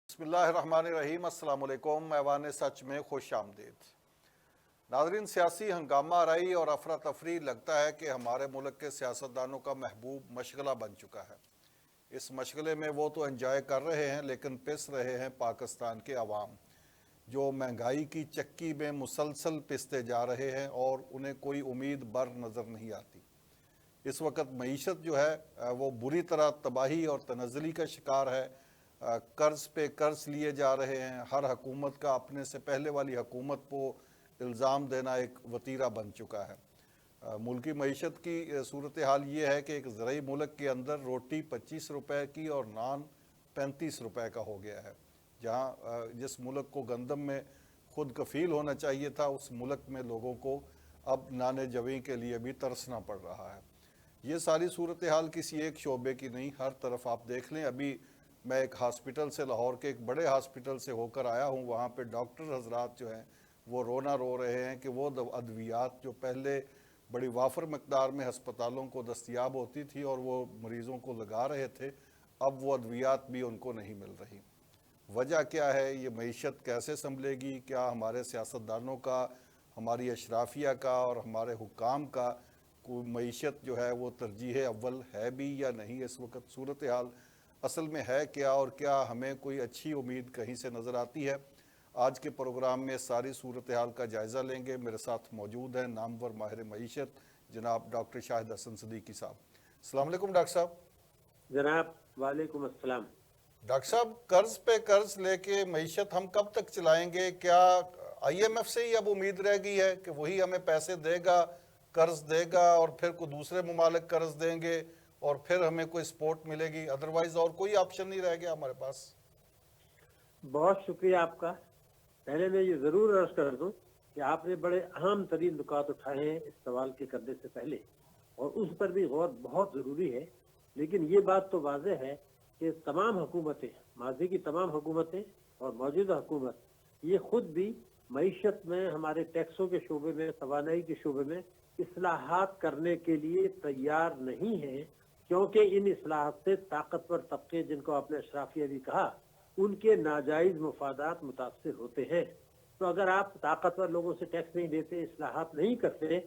بسم اللہ الرحمن الرحیم۔ السلام علیکم۔ ایوان سچ میں خوش آمدید۔ ناظرین، سیاسی ہنگامہ آرائی اور افراتفری لگتا ہے کہ ہمارے ملک کے سیاستدانوں کا محبوب مشغلہ بن چکا ہے۔ اس مشغلے میں وہ تو انجوائے کر رہے ہیں، لیکن پس رہے ہیں پاکستان کے عوام، جو مہنگائی کی چکی میں مسلسل پستے جا رہے ہیں اور انہیں کوئی امید بر نظر نہیں آتی۔ اس وقت معیشت جو ہے وہ بری طرح تباہی اور تنزلی کا شکار ہے۔ قرض پہ قرض لیے جا رہے ہیں۔ ہر حکومت کا اپنے سے پہلے والی حکومت کو الزام دینا ایک وتیرہ بن چکا ہے۔ ملکی معیشت کی صورتحال یہ ہے کہ ایک زرعی ملک کے اندر روٹی 25 روپے کی اور نان 35 روپے کا ہو گیا ہے۔ جہاں جس ملک کو گندم میں خود کفیل ہونا چاہیے تھا، اس ملک میں لوگوں کو اب نانے جویں کے لیے بھی ترسنا پڑ رہا ہے۔ یہ ساری صورتحال کسی ایک شعبے کی نہیں، ہر طرف آپ دیکھ لیں۔ ابھی میں ایک ہاسپٹل سے، لاہور کے ایک بڑے ہاسپٹل سے ہو کر آیا ہوں۔ وہاں پہ ڈاکٹر حضرات جو ہیں وہ رونا رو رہے ہیں کہ وہ ادویات جو پہلے بڑی وافر مقدار میں ہسپتالوں کو دستیاب ہوتی تھی اور وہ مریضوں کو لگا رہے تھے، اب وہ ادویات بھی ان کو نہیں مل رہی۔ وجہ کیا ہے؟ یہ معیشت کیسے سنبھلے گی؟ کیا ہمارے سیاستدانوں کا، ہماری اشرافیہ کا اور ہمارے حکام کا کوئی معیشت جو ہے وہ ترجیح اول ہے بھی یا نہیں؟ اس وقت صورتحال اصل میں ہے کیا، اور کیا ہمیں کوئی اچھی امید کہیں سے نظر آتی ہے؟ آج کے پروگرام میں ساری صورتحال کا جائزہ لیں گے۔ میرے ساتھ موجود ہیں نامور ماہر معیشت جناب ڈاکٹر شاہد حسن صدیقی صاحب۔ السلام علیکم ڈاکٹر صاحب۔ جناب وعلیکم السلام۔ ڈاکٹر صاحب، قرض پہ قرض لے کے معیشت ہم کب تک چلائیں گے؟ کیا آئی ایم ایف سے ہی اب امید رہ گئی ہے کہ وہی ہمیں پیسے دے گا، قرض دے گا، اور پھر کوئی دوسرے ممالک قرض دیں گے اور پھر ہمیں کوئی سپورٹ ملے گی؟ ادروائز اور کوئی آپشن نہیں رہ گیا ہمارے پاس؟ بہت شکریہ آپ کا۔ پہلے میں یہ ضرور عرض کر دوں کہ آپ نے بڑے اہم ترین نکات اٹھائے ہیں اس سوال کے کرنے سے پہلے، اور اس پر بھی غور بہت ضروری ہے۔ لیکن یہ بات تو واضح ہے کہ تمام حکومتیں، ماضی کی تمام حکومتیں اور موجودہ حکومت، یہ خود بھی معیشت میں، ہمارے ٹیکسوں کے شعبے میں، توانائی کے شعبے میں اصلاحات کرنے کے لیے تیار نہیں ہیں، کیونکہ ان اصلاحات سے طاقتور طبقے، جن کو آپ نے اشرافیہ بھی کہا، ان کے ناجائز مفادات متاثر ہوتے ہیں۔ تو اگر آپ طاقتور لوگوں سے ٹیکس نہیں دیتے، اصلاحات نہیں کرتے،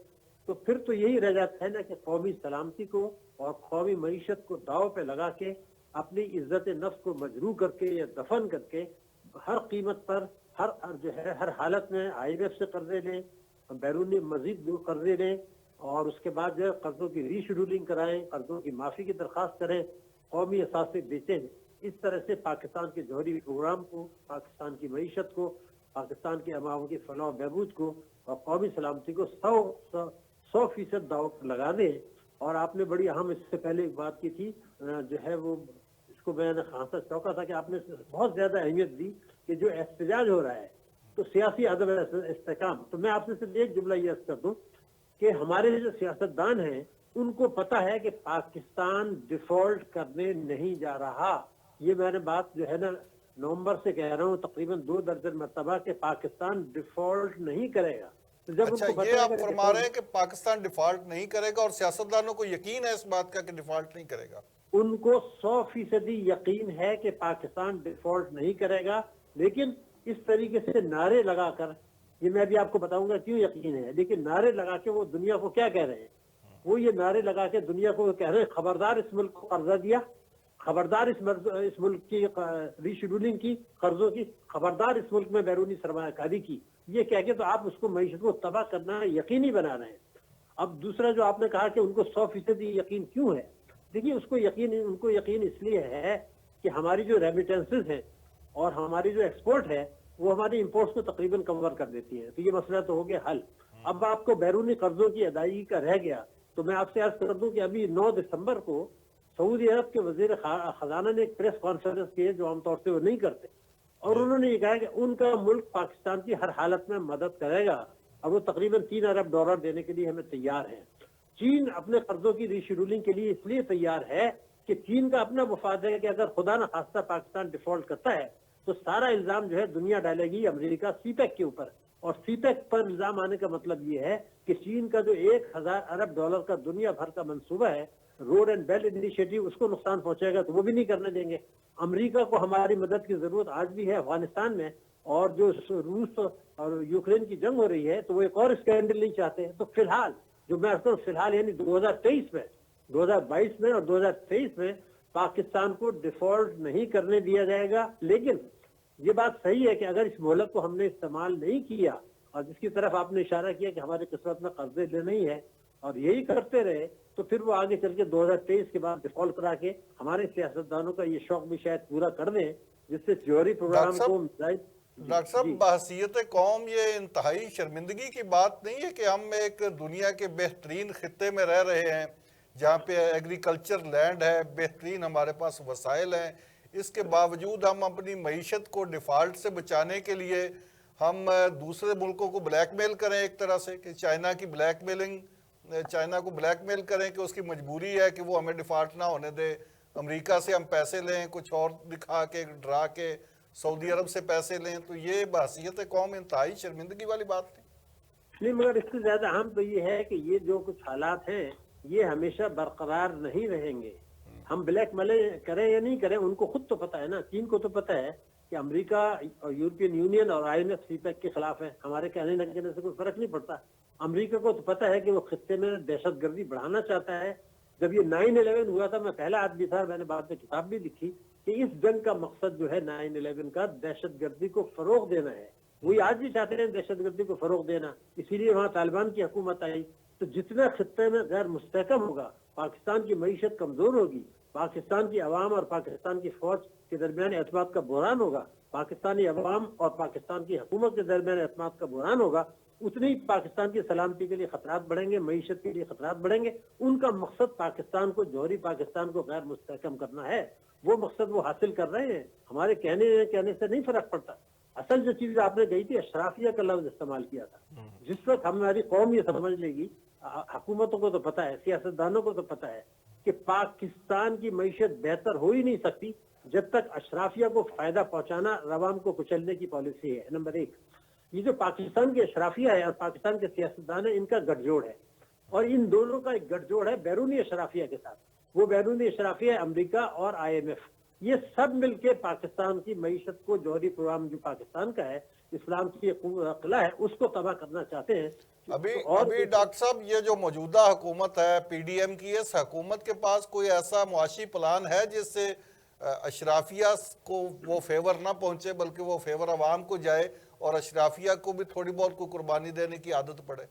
تو پھر تو یہی رہ جاتا ہے نا کہ قومی سلامتی کو اور قومی معیشت کو داؤ پہ لگا کے، اپنی عزت نفس کو مجروح کر کے یا دفن کر کے، ہر قیمت پر، ہر حالت میں آئی ایم ایف سے قرضے لیں، بیرونی مزید قرضے لیں، اور اس کے بعد قرضوں کی ری شیڈولنگ کرائیں، قرضوں کی معافی کی درخواست کریں، قومی اثاثے بیچیں۔ اس طرح سے پاکستان کے جوہری پروگرام کو، پاکستان کی معیشت کو، پاکستان کے عوام کی فلاح و بہبود کو اور قومی سلامتی کو 100% داؤ پر لگا دیں۔ اور آپ نے بڑی اہم، اس سے پہلے ایک بات کی تھی، جو ہے وہ، اس کو میں نے خاصا چوکا تھا کہ آپ نے بہت زیادہ اہمیت دی کہ جو احتجاج ہو رہا ہے تو سیاسی عدم استحکام۔ تو میں آپ سے صرف ایک جملہ یہ عرض کر دوں کہ ہمارے جو سیاستدان ہیں ان کو پتا ہے کہ پاکستان ڈیفالٹ کرنے نہیں جا رہا۔ یہ میں نے بات جو ہے نا نومبر سے کہہ رہا ہوں، تقریباً 2 درجن مرتبہ، کہ پاکستان ڈیفالٹ نہیں کرے گا۔ تو جب اچھا، ان کو یہ پتا آپ ہے کہ فرما رہے ہیں کہ پاکستان ڈیفالٹ نہیں کرے گا، اور سیاستدانوں کو یقین ہے اس بات کا کہ ڈیفالٹ نہیں کرے گا؟ ان کو 100% یقین ہے کہ پاکستان ڈیفالٹ نہیں کرے گا، لیکن اس طریقے سے نعرے لگا کر، یہ میں بھی آپ کو بتاؤں گا کیوں یقین ہے، لیکن نعرے لگا کے وہ دنیا کو کیا کہہ رہے ہیں؟ وہ یہ نعرے لگا کے دنیا کو کہہ رہے ہیں، خبردار اس ملک کو قرضہ دیا، خبردار اس ملک کی ری شیڈولنگ کی، قرضوں کی، خبردار اس ملک میں بیرونی سرمایہ کاری کی۔ یہ کہہ کے تو آپ اس کو، معیشت کو تباہ کرنا یقینی بنا رہے ہیں۔ اب دوسرا جو آپ نے کہا کہ ان کو 100% یقین کیوں ہے، دیکھیے ان کو یقین اس لیے ہے کہ ہماری جو ریمیٹنسز ہیں اور ہماری جو ایکسپورٹ ہے وہ ہماری امپورٹس کو تقریباً کور کر دیتی ہیں۔ تو یہ مسئلہ تو ہو گیا حل۔ اب آپ کو بیرونی قرضوں کی ادائیگی کا رہ گیا، تو میں آپ سے عرض کر دوں کہ ابھی 9 دسمبر کو سعودی عرب کے وزیر خزانہ نے ایک پریس کانفرنس کی، جو عام طور سے وہ نہیں کرتے، اور انہوں نے یہ کہا کہ ان کا ملک پاکستان کی ہر حالت میں مدد کرے گا، اور وہ تقریباً $3 ارب دینے کے لیے ہمیں تیار ہے۔ چین اپنے قرضوں کی ری شیڈولنگ کے لیے اس لیے تیار ہے کہ چین کا اپنا مفاد ہے کہ اگر خدا نہ خواستہ پاکستان ڈیفالٹ کرتا ہے تو سارا الزام جو ہے دنیا ڈالے گی امریکہ سی پیک کے اوپر، اور سی پیک پر الزام آنے کا مطلب یہ ہے کہ چین کا جو $1000 ارب کا دنیا بھر کا منصوبہ ہے روڈ اینڈ بیلٹ انیشیٹو اس کو نقصان پہنچے گا تو وہ بھی نہیں کرنے دیں گے. امریکہ کو ہماری مدد کی ضرورت آج بھی ہے افغانستان میں, اور جو روس اور یوکرین کی جنگ ہو رہی ہے تو وہ ایک اور اسکینڈل نہیں چاہتے. تو فی الحال جو میں فی الحال یعنی 2023 میں 2022 میں اور 2023 میں پاکستان کو ڈیفالٹ نہیں کرنے دیا جائے گا. لیکن یہ بات صحیح ہے کہ اگر اس مہلت کو ہم نے استعمال نہیں کیا, اور جس کی طرف آپ نے اشارہ کیا کہ ہماری قسمت میں قرضے لینے ہی ہے, اور یہی کرتے رہے تو پھر وہ آگے چل کے 2023 کے بعد ڈیفالٹ کرا کے ہمارے سیاستدانوں کا یہ شوق بھی شاید پورا کر دیں, جس سے جوہری پروگرام کو. ڈاکٹر صاحب, بحثیت قوم یہ انتہائی شرمندگی کی بات نہیں ہے کہ ہم ایک دنیا کے بہترین خطے میں رہ رہے ہیں جہاں پہ ایگریکلچر لینڈ ہے, بہترین ہمارے پاس وسائل ہیں, اس کے باوجود ہم اپنی معیشت کو ڈیفالٹ سے بچانے کے لیے ہم دوسرے ملکوں کو بلیک میل کریں ایک طرح سے, کہ چائنا کی بلیک میلنگ, چائنا کو بلیک میل کریں کہ اس کی مجبوری ہے کہ وہ ہمیں ڈیفالٹ نہ ہونے دے, امریکہ سے ہم پیسے لیں کچھ اور دکھا کے ڈرا کے, سعودی عرب سے پیسے لیں, تو یہ بحثیت قوم انتہائی شرمندگی والی بات نہیں. مگر اس سے زیادہ اہم تو یہ ہے کہ یہ جو کچھ حالات ہیں یہ ہمیشہ برقرار نہیں رہیں گے. ہم بلیک میل کریں یا نہیں کریں ان کو خود تو پتا ہے نا, چین کو تو پتا ہے کہ امریکہ اور یورپین یونین اور IMF سی پیک کے خلاف ہے, ہمارے کہنے نہ کہنے سے کوئی فرق نہیں پڑتا. امریکہ کو تو پتا ہے کہ وہ خطے میں دہشت گردی بڑھانا چاہتا ہے. جب یہ 9/11 ہوا تھا, میں پہلا آدمی تھا, میں نے بعد میں کتاب بھی لکھی کہ اس جنگ کا مقصد جو ہے 9/11 کا دہشت گردی کو فروغ دینا ہے. وہی آج بھی چاہتے ہیں دہشت گردی کو فروغ دینا, اسی لیے وہاں طالبان کی حکومت آئی. تو جتنا خطے میں غیر مستحکم ہوگا, پاکستان کی معیشت کمزور ہوگی, پاکستان کی عوام اور پاکستان کی فوج کے درمیان اعتماد کا بحران ہوگا, پاکستانی عوام اور پاکستان کی حکومت کے درمیان اعتماد کا بحران ہوگا, اتنی ہی پاکستان کی سلامتی کے لیے خطرات بڑھیں گے, معیشت کے لیے خطرات بڑھیں گے. ان کا مقصد پاکستان کو, جوہری پاکستان کو غیر مستحکم کرنا ہے. وہ مقصد وہ حاصل کر رہے ہیں, ہمارے کہنے سے نہیں فرق پڑتا. اصل جو چیز آپ نے کہی تھی, اشرافیہ کا لفظ استعمال کیا تھا. جس وقت ہماری قوم یہ سمجھ لے گی, حکومتوں کو تو پتا ہے, سیاستدانوں کو تو پتا ہے کہ پاکستان کی معیشت بہتر ہو ہی نہیں سکتی جب تک اشرافیہ کو فائدہ پہنچانا, عوام کو کچلنے کی پالیسی ہے. نمبر 1, یہ جو پاکستان کی اشرافیہ ہے اور پاکستان کے سیاستدان ہیں, ان کا گٹھ جوڑ ہے, اور ان دونوں کا ایک گٹھ جوڑ ہے بیرونی اشرافیہ کے ساتھ. وہ بیرونی اشرافیہ ہے امریکہ اور IMF. یہ سب مل کے پاکستان کی معیشت کو, جوہری پروگرام جو پاکستان کا ہے, اسلام کی قلعہ ہے, اس کو تباہ کرنا چاہتے ہیں. ابھی ڈاکٹر صاحب, یہ جو موجودہ حکومت ہے PDM کی, اس حکومت کے پاس کوئی ایسا معاشی پلان ہے جس سے اشرافیہ کو وہ فیور نہ پہنچے بلکہ وہ فیور عوام کو جائے اور اشرافیہ کو بھی تھوڑی بہت کوئی قربانی دینے کی عادت پڑے؟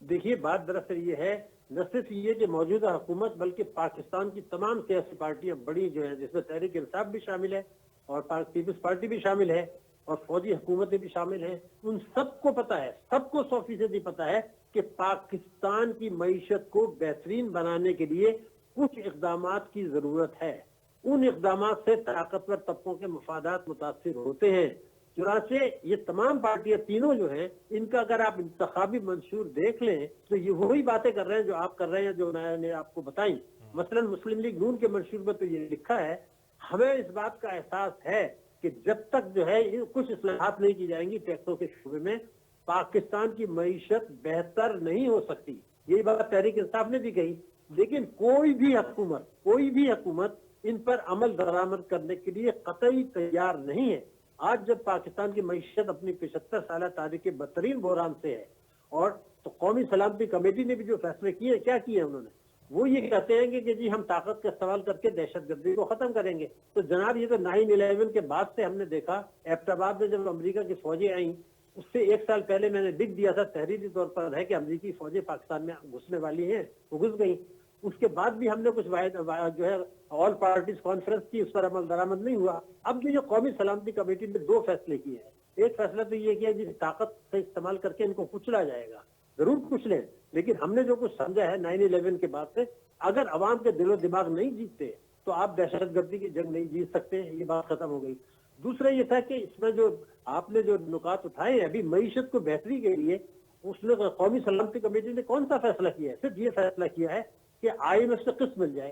دیکھیے, بات دراصل یہ ہے, نہ صرف یہ کہ موجودہ حکومت بلکہ پاکستان کی تمام سیاسی پارٹیاں بڑی جو ہیں, جس میں تحریک انصاف بھی شامل ہے اور پیپلز پارٹی بھی شامل ہے اور فوجی حکومتیں بھی شامل ہیں, ان سب کو پتا ہے, سب کو 100% پتا ہے کہ پاکستان کی معیشت کو بہترین بنانے کے لیے کچھ اقدامات کی ضرورت ہے. ان اقدامات سے طاقتور طبقوں کے مفادات متاثر ہوتے ہیں. چنانچہ یہ تمام پارٹیاں تینوں جو ہیں, ان کا اگر آپ انتخابی منشور دیکھ لیں تو یہ وہی باتیں کر رہے ہیں جو آپ کر رہے ہیں, جو میں نے آپ کو بتائی. مثلا مسلم لیگ نون کے منشور میں تو یہ لکھا ہے, ہمیں اس بات کا احساس ہے کہ جب تک جو ہے کچھ اصلاحات نہیں کی جائیں گی ٹیکسوں کے شعبے میں, پاکستان کی معیشت بہتر نہیں ہو سکتی. یہی بات تحریک انصاف نے بھی کہی. لیکن کوئی بھی حکومت ان پر عمل درآمد کرنے کے لیے قطعی تیار نہیں ہے. آج جب پاکستان کی معیشت اپنی 75 سالہ تاریخ کے بدترین بحران سے ہے, اور تو قومی سلامتی کمیٹی نے بھی جو فیصلے کیے, کیا کیے انہوں نے, وہ یہ کہتے ہیں کہ جی ہم طاقت کا استعمال کر کے دہشت گردی کو ختم کریں گے. تو جناب, یہ تو 9/11 کے بعد سے ہم نے دیکھا, ایبٹ آباد میں جب امریکہ کی فوجیں آئیں, اس سے 1 سال پہلے میں نے لکھ دیا تھا تحریری طور پر ہے کہ امریکی فوجیں پاکستان میں گھسنے والی ہیں, وہ گھس گئیں. اس کے بعد بھی ہم نے کچھ جو ہے آل پارٹیز کانفرنس کی, اس پر عمل درآمد نہیں ہوا. اب جو قومی سلامتی کمیٹی نے 2 فیصلے کیے ہیں. ایک فیصلہ تو یہ کیا جس طاقت کا استعمال کر کے ان کو کچلا جائے گا, ضرور کچھ لیں, لیکن ہم نے جو کچھ سمجھا ہے 9/11 کے بعد سے, اگر عوام کے دل و دماغ نہیں جیتتے تو آپ دہشت گردی کی جنگ نہیں جیت سکتے. یہ بات ختم ہو گئی. دوسرا یہ تھا کہ اس میں جو آپ نے جو نکات اٹھائے ہیں ابھی معیشت کو بہتری کے لیے, اس نے قومی سلامتی کمیٹی نے کون سا فیصلہ کیا ہے؟ صرف یہ فیصلہ کیا ہے کہ IMF سے قسط مل جائے.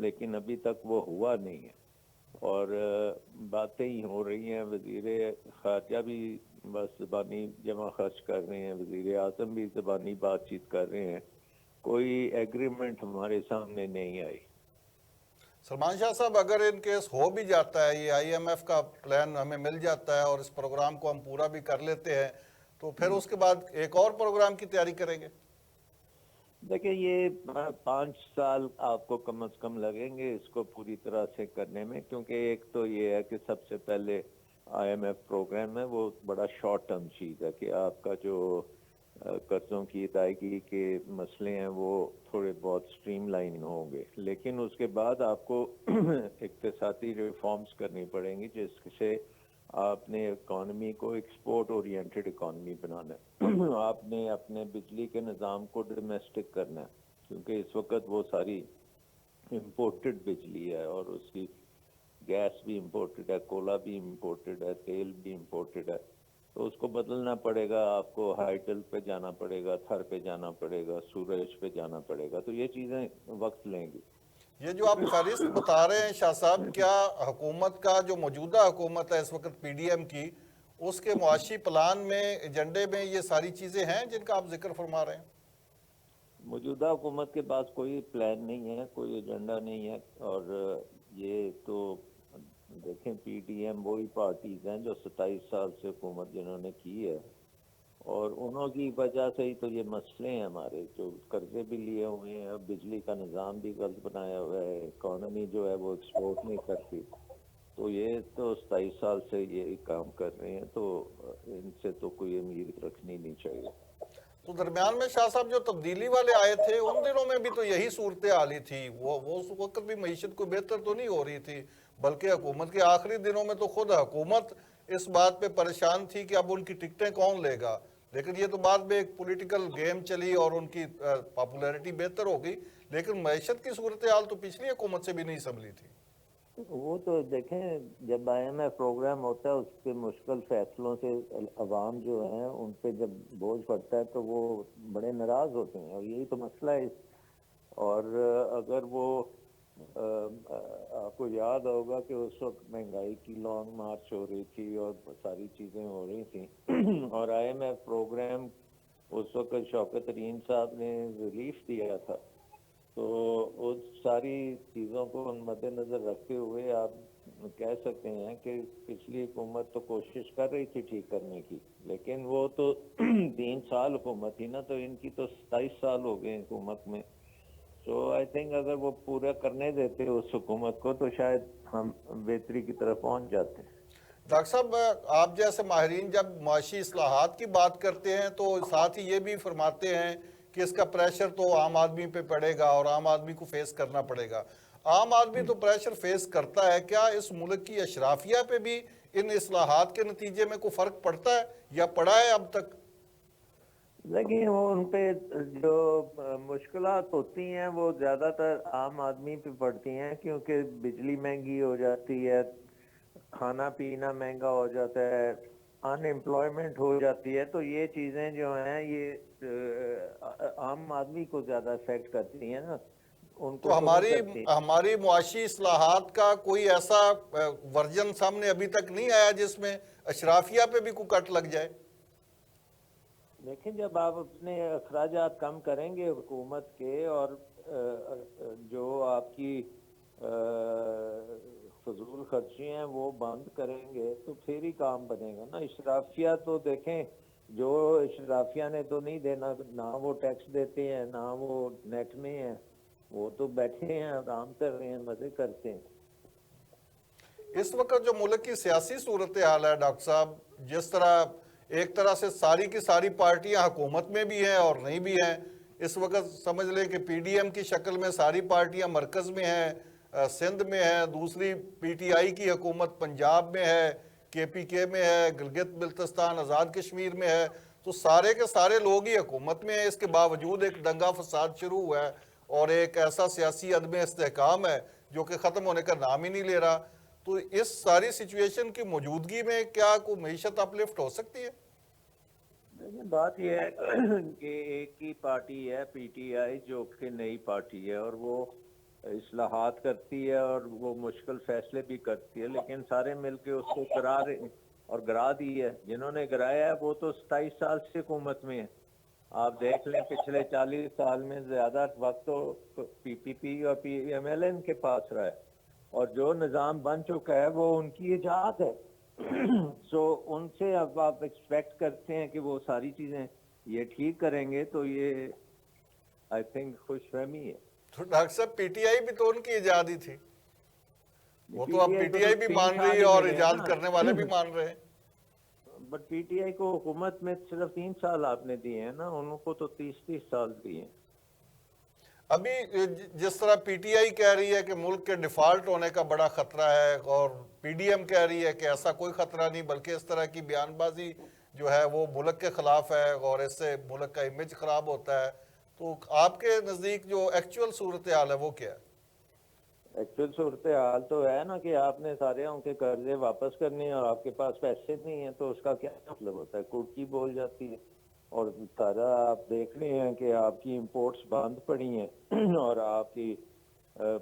لیکن ابھی تک وہ ہوا نہیں ہے، اور باتیں ہی ہو رہی ہیں. وزیر خارجہ بھی بس زبانی جمع خرچ کر رہے ہیں، وزیر اعظم بھی زبانی بات چیت کر رہے ہیں، کوئی ایگریمنٹ ہمارے سامنے نہیں آئی. سلمان شاہ صاحب، اگر ان کیس ہو بھی جاتا ہے، یہ آئی ایم ایف کا پلان ہمیں مل جاتا ہے اور اس پروگرام کو ہم پورا بھی کر لیتے ہیں، تو پھر اس کے بعد ایک اور پروگرام کی تیاری کریں گے؟ دیکھیں، یہ 5 سال آپ کو کم از کم لگیں گے اس کو پوری طرح سے کرنے میں، کیونکہ ایک تو یہ ہے کہ سب سے پہلے آئی ایم ایف پروگرام ہے، وہ بڑا شارٹ ٹرم چیز ہے کہ آپ کا جو قرضوں کی ادائیگی کے مسئلے ہیں وہ تھوڑے بہت سٹریم لائن ہوں گے، لیکن اس کے بعد آپ کو اقتصادی ریفارمز کرنی پڑیں گی، جس سے آپ نے اکانومی کو ایکسپورٹ اورینٹڈ اکانومی بنانا ہے. آپ نے اپنے بجلی کے نظام کو ڈومیسٹک کرنا ہے، کیونکہ اس وقت وہ ساری امپورٹڈ بجلی ہے، اور اس کی گیس بھی امپورٹڈ ہے، کولا بھی امپورٹڈ ہے، تیل بھی امپورٹڈ ہے. تو اس کو بدلنا پڑے گا، آپ کو ہائیڈل پہ جانا پڑے گا، تھر پہ جانا پڑے گا، سورج پہ جانا پڑے گا. تو یہ چیزیں وقت لیں گی. یہ جو آپ فہرست بتا رہے ہیں شاہ صاحب، کیا حکومت کا جو موجودہ حکومت ہے اس وقت پی ڈی ایم کی، اس کے معاشی پلان میں، ایجنڈے میں یہ ساری چیزیں ہیں جن کا آپ ذکر فرما رہے ہیں؟ موجودہ حکومت کے پاس کوئی پلان نہیں ہے، کوئی ایجنڈا نہیں ہے. اور یہ تو دیکھیں، پی ڈی ایم وہی پارٹیز ہیں جو 27 سال سے حکومت جنہوں نے کی ہے، اور انہوں کی وجہ سے ہی تو یہ مسئلے ہیں ہمارے، جو قرضے بھی لیے ہوئے ہیں، بجلی کا نظام بھی غلط بنایا ہوا ہے، اکانومی جو ہے وہ ایکسپورٹ نہیں کرتی. تو یہ تو 27 سال سے یہی کام کر رہے ہیں، تو ان سے تو کوئی امید رکھنی نہیں چاہیے. تو درمیان میں شاہ صاحب جو تبدیلی والے آئے تھے، ان دنوں میں بھی تو یہی صورتحال ہی تھی. وہ اس وقت بھی معیشت کوئی بہتر تو نہیں ہو رہی تھی، بلکہ حکومت کے آخری دنوں میں تو خود حکومت اس بات پہ پریشان تھی کہ اب ان کی ٹکٹیں کون لے گا. لیکن یہ تو بعد میں ایک پولیٹیکل گیم چلی اور ان کی پاپولیرٹی بہتر ہو گئی، لیکن معیشت کی صورتحال تو پچھلی حکومت سے بھی نہیں سنبھلی تھی. وہ تو دیکھیں، جب آئی ایم ایف پروگرام ہوتا ہے، اس کے مشکل فیصلوں سے عوام جو ہیں ان پہ جب بوجھ پڑتا ہے تو وہ بڑے ناراض ہوتے ہیں، اور یہی تو مسئلہ ہے. اور اگر وہ آپ کو یاد ہوگا کہ اس وقت مہنگائی کی لانگ مارچ ہو رہی تھی اور ساری چیزیں ہو رہی تھیں، اور آئی ایم ایف پروگرام اس وقت شوکت ترین صاحب نے ریلیف دیا تھا. تو اس ساری چیزوں کو مد نظر رکھتے ہوئے آپ کہہ سکتے ہیں کہ پچھلی حکومت تو کوشش کر رہی تھی ٹھیک کرنے کی، لیکن وہ تو 3 سال حکومت تھی نا، تو ان کی تو 27 سال ہو گئے حکومت میں. سو آئی تھنک اگر وہ پورا کرنے دیتے اس حکومت کو تو شاید ہم بہتری کی طرف پہنچ جاتے. ڈاکٹر صاحب، آپ جیسے ماہرین جب معاشی اصلاحات کی بات کرتے ہیں تو ساتھ ہی یہ بھی فرماتے ہیں کہ اس کا پریشر تو عام آدمی پہ پڑے گا اور عام آدمی کو فیس کرنا پڑے گا. عام آدمی تو پریشر فیس کرتا ہے، کیا اس ملک کی اشرافیہ پہ بھی ان اصلاحات کے نتیجے میں کوئی فرق پڑتا ہے یا پڑا ہے اب تک؟ لیکن وہ ان پہ جو مشکلات ہوتی ہیں وہ زیادہ تر عام آدمی پہ پڑتی ہیں، کیونکہ بجلی مہنگی ہو جاتی ہے، کھانا پینا مہنگا ہو جاتا ہے، ان امپلائمنٹ ہو جاتی ہے. تو یہ چیزیں جو ہیں یہ عام آدمی کو زیادہ افیکٹ کرتی ہیں نا، ان کو تو نہیں کرتی. ہماری معاشی اصلاحات کا کوئی ایسا ورژن سامنے ابھی تک نہیں آیا جس میں اشرافیہ پہ بھی کوئی کٹ لگ جائے؟ لیکن جب آپ اپنے اخراجات کم کریں گے حکومت کے، اور جو آپ کی فضول خرچی ہیں وہ بند کریں گے، تو پھر ہی کام بنے گا نا. اشرافیہ تو دیکھیں، جو اشرافیہ نے تو نہیں دینا، نہ وہ ٹیکس دیتے ہیں، نہ وہ نیٹ میں ہیں، وہ تو بیٹھے ہیں، آرام کر رہے ہیں، مزے کرتے ہیں. اس وقت جو ملک کی سیاسی صورتحال ہے ڈاکٹر صاحب، جس طرح ایک طرح سے ساری کی ساری پارٹیاں حکومت میں بھی ہیں اور نہیں بھی ہیں. اس وقت سمجھ لیں کہ پی ڈی ایم کی شکل میں ساری پارٹیاں مرکز میں ہیں، سندھ میں ہے، دوسری پی ٹی آئی کی حکومت پنجاب میں ہے، کے پی کے میں ہے، گلگت بلتستان آزاد کشمیر میں ہے. تو سارے کے سارے لوگ ہی حکومت میں ہیں، اس کے باوجود ایک دنگا فساد شروع ہوا ہے اور ایک ایسا سیاسی عدم استحکام ہے جو کہ ختم ہونے کا نام ہی نہیں لے رہا. تو اس ساری سچویشن کی موجودگی میں کیا کوئی معیشت اپ لفٹ ہو سکتی ہے؟ بات یہ ہے کہ ایک ہی پارٹی ہے پی ٹی آئی، جو کہ نئی پارٹی ہے، اور وہ اصلاحات کرتی ہے اور وہ مشکل فیصلے بھی کرتی ہے، لیکن سارے مل کے اس کو گرا دی ہے. جنہوں نے گرایا ہے وہ تو 27 سال سے حکومت میں ہے. آپ دیکھ لیں پچھلے 40 سال میں زیادہ وقت تو پی پی پی اور پی ایم ایل این کے پاس رہا ہے، اور جو نظام بن چکا ہے وہ ان کی ایجاد ہے. سو ان سے اب آپ ایکسپیکٹ کرتے ہیں کہ وہ ساری چیزیں یہ ٹھیک کریں گے، تو یہ آئی تھنک خوش فہمی ہے. تو ڈاکٹر صاحب پی ٹی آئی بھی تو ان کی ایجاد ہی تھی، وہ تو اب پی ٹی کو آئی تو بھی 3 مان رہی سال ہے ہی اور ملے ہیں ایجاد نا. کرنے والے بھی مان رہے ہیں. بٹ پی ٹی آئی کو حکومت میں صرف 3 سال آپ نے دیے ہیں نا، ان کو تو 30 سال دیے ہیں. ابھی جس طرح پی ٹی آئی کہہ رہی ہے کہ ملک کے ڈیفالٹ ہونے کا بڑا خطرہ ہے، اور پی ڈی ایم کہہ رہی ہے کہ ایسا کوئی خطرہ نہیں، بلکہ اس طرح کی بیان بازی جو ہے وہ ملک کے خلاف ہے اور اس سے ملک کا امیج خراب ہوتا ہے، تو آپ کے نزدیک جو ایکچوئل صورتحال ہے وہ کیا ہے؟ ایکچوئل صورتحال تو ہے نا کہ آپ نے سارے ان کے قرضے واپس کرنے ہیں اور آپ کے پاس پیسے نہیں ہیں، تو اس کا کیا مطلب ہوتا ہے؟ کوٹکی بول جاتی ہے. اور سارا آپ دیکھ رہے ہیں کہ آپ کی امپورٹس بند پڑی ہیں اور آپ کی